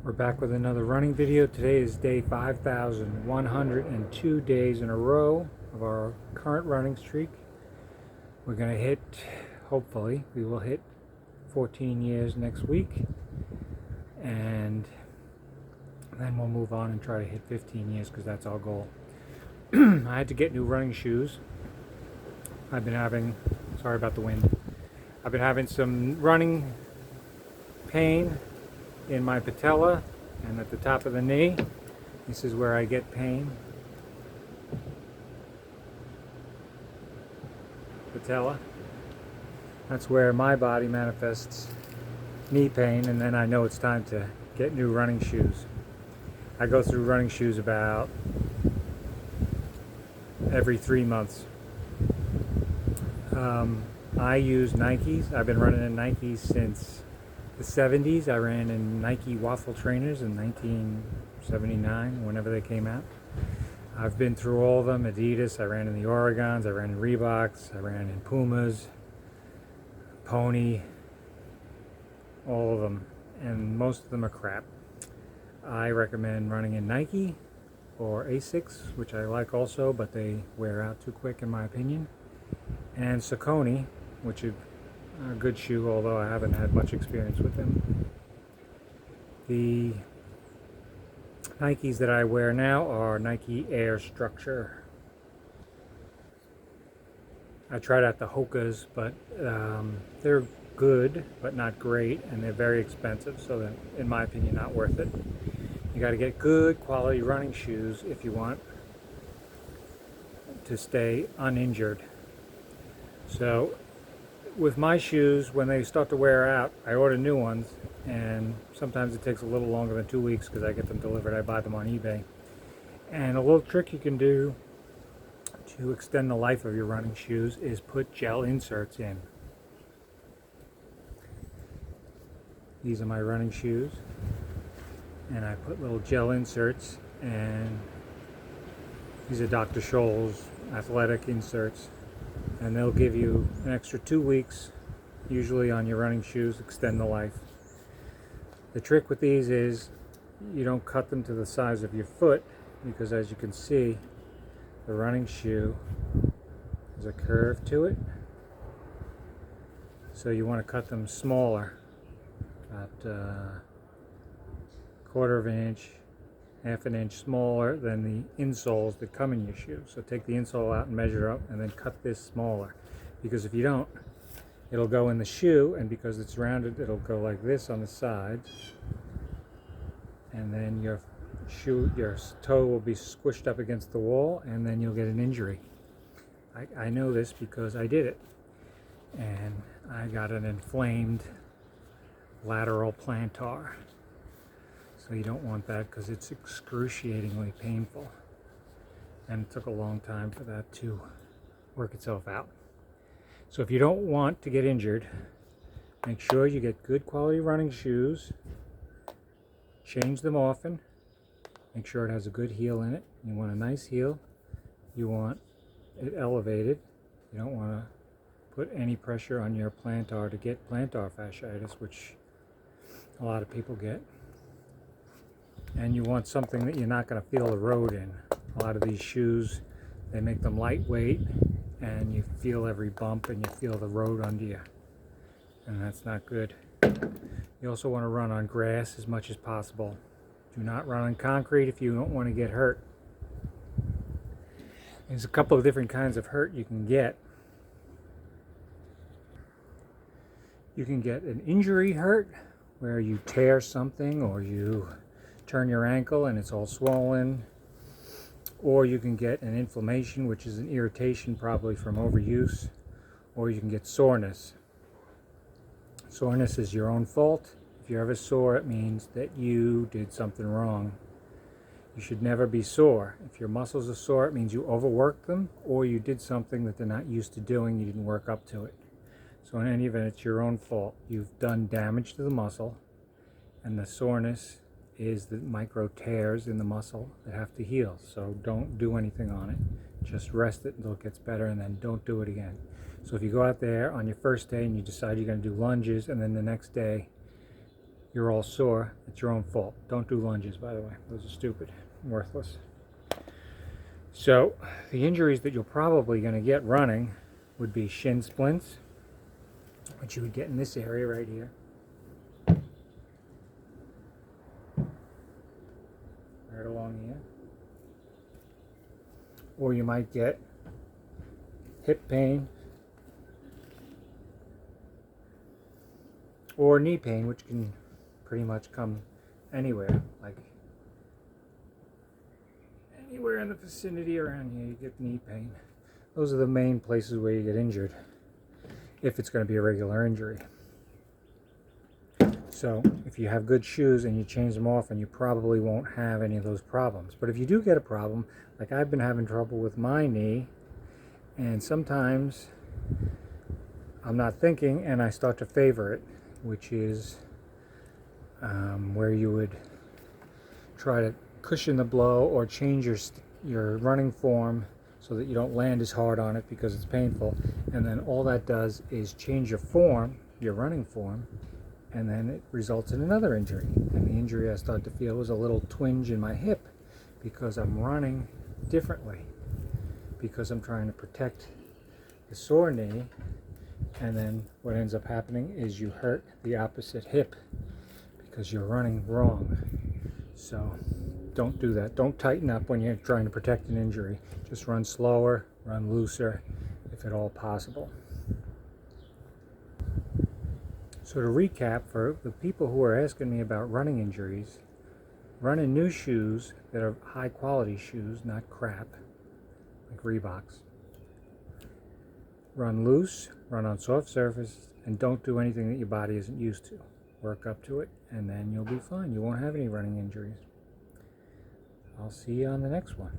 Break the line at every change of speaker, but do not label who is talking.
We're back with another running video. Today is day 5,102 days in a row of our current running streak. We're going to hit, hopefully, we will hit 14 years next week. And then we'll move on and try to hit 15 years because that's our goal. I had to get new running shoes. I've been having, sorry about the wind, I've been having some running pain in my patella and at the top of the knee. This is where I get pain. Patella. That's where my body manifests knee pain, and then I know it's time to get new running shoes. I go through running shoes about every 3 months. I use Nikes. I've been running in Nikes since the 70s. I ran in Nike waffle trainers in 1979, whenever they came out. I've been through all of them. Adidas, I ran in the Oregons, I ran in Reeboks, I ran in Pumas, Pony, all of them, and most of them are crap. I recommend running in Nike or Asics, which I like also, but they wear out too quick in my opinion, and Saucony, which is a good shoe, although I haven't had much experience with them. The Nikes that I wear now are Nike Air Structure. I tried out the Hokas, but they're good, but not great, and they're very expensive, so they're, in my opinion, not worth it. You got to get good quality running shoes if you want to stay uninjured. So with my shoes, when they start to wear out, I order new ones, and sometimes it takes a little longer than 2 weeks because I get them delivered. I buy them on eBay. And a little trick you can do to extend the life of your running shoes is put gel inserts in. These are my running shoes, and I put little gel inserts, and these are Dr. Scholl's athletic inserts, and they'll give you an extra 2 weeks usually on your running shoes, extend the life. The trick with these is you don't cut them to the size of your foot, because as you can see, the running shoe has a curve to it, so you want to cut them smaller, about quarter of an inch, half an inch smaller than the insoles that come in your shoe. So take the insole out and measure up, and then cut this smaller, because if you don't, it'll go in the shoe, and because it's rounded, it'll go like this on the sides, and then your toe will be squished up against the wall, and then you'll get an injury. I know this because I did it, and I got an inflamed lateral plantar. So you don't want that because it's excruciatingly painful, and it took a long time for that to work itself out. So if you don't want to get injured, make sure you get good quality running shoes, change them often, make sure it has a good heel in it. You want a nice heel, you want it elevated, you don't want to put any pressure on your plantar to get plantar fasciitis, which a lot of people get. And you want something that you're not going to feel the road in. A lot of these shoes, they make them lightweight, and you feel every bump and you feel the road under you, and that's not good. You also want to run on grass as much as possible. Do not run on concrete if you don't want to get hurt. There's a couple of different kinds of hurt you can get. You can get an injury hurt, where you tear something or you turn your ankle and it's all swollen, or you can get an inflammation, which is an irritation probably from overuse, or you can get soreness. Soreness is your own fault. If you're ever sore, it means that you did something wrong. You should never be sore. If your muscles are sore, it means you overworked them, or you did something that they're not used to doing, you didn't work up to it. So in any event, it's your own fault. You've done damage to the muscle, and the soreness is the micro tears in the muscle that have to heal. So don't do anything on it. Just rest it until it gets better, and then don't do it again. So if you go out there on your first day and you decide you're going to do lunges, and then the next day you're all sore, it's your own fault. Don't do lunges, by the way. Those are stupid, worthless. So the injuries that you're probably going to get running would be shin splints, which you would get in this area right here. Right along here. Or you might get hip pain or knee pain, which can pretty much come anywhere, like anywhere in the vicinity around here you get knee pain. Those are the main places where you get injured, if it's going to be a regular injury. So if you have good shoes and you change them often, you probably won't have any of those problems. But if you do get a problem, like I've been having trouble with my knee, and sometimes I'm not thinking and I start to favor it, which is where you would try to cushion the blow or change your running form so that you don't land as hard on it because it's painful. And then all that does is change your form, your running form, and then it results in another injury. And the injury I started to feel was a little twinge in my hip because I'm running differently, because I'm trying to protect the sore knee, and then what ends up happening is you hurt the opposite hip because you're running wrong. So don't do that. Don't tighten up when you're trying to protect an injury. Just run slower, run looser, if at all possible. So to recap, for the people who are asking me about running injuries, run in new shoes that are high quality shoes, not crap, like Reeboks. Run loose, run on soft surface, and don't do anything that your body isn't used to. Work up to it, and then you'll be fine. You won't have any running injuries. I'll see you on the next one.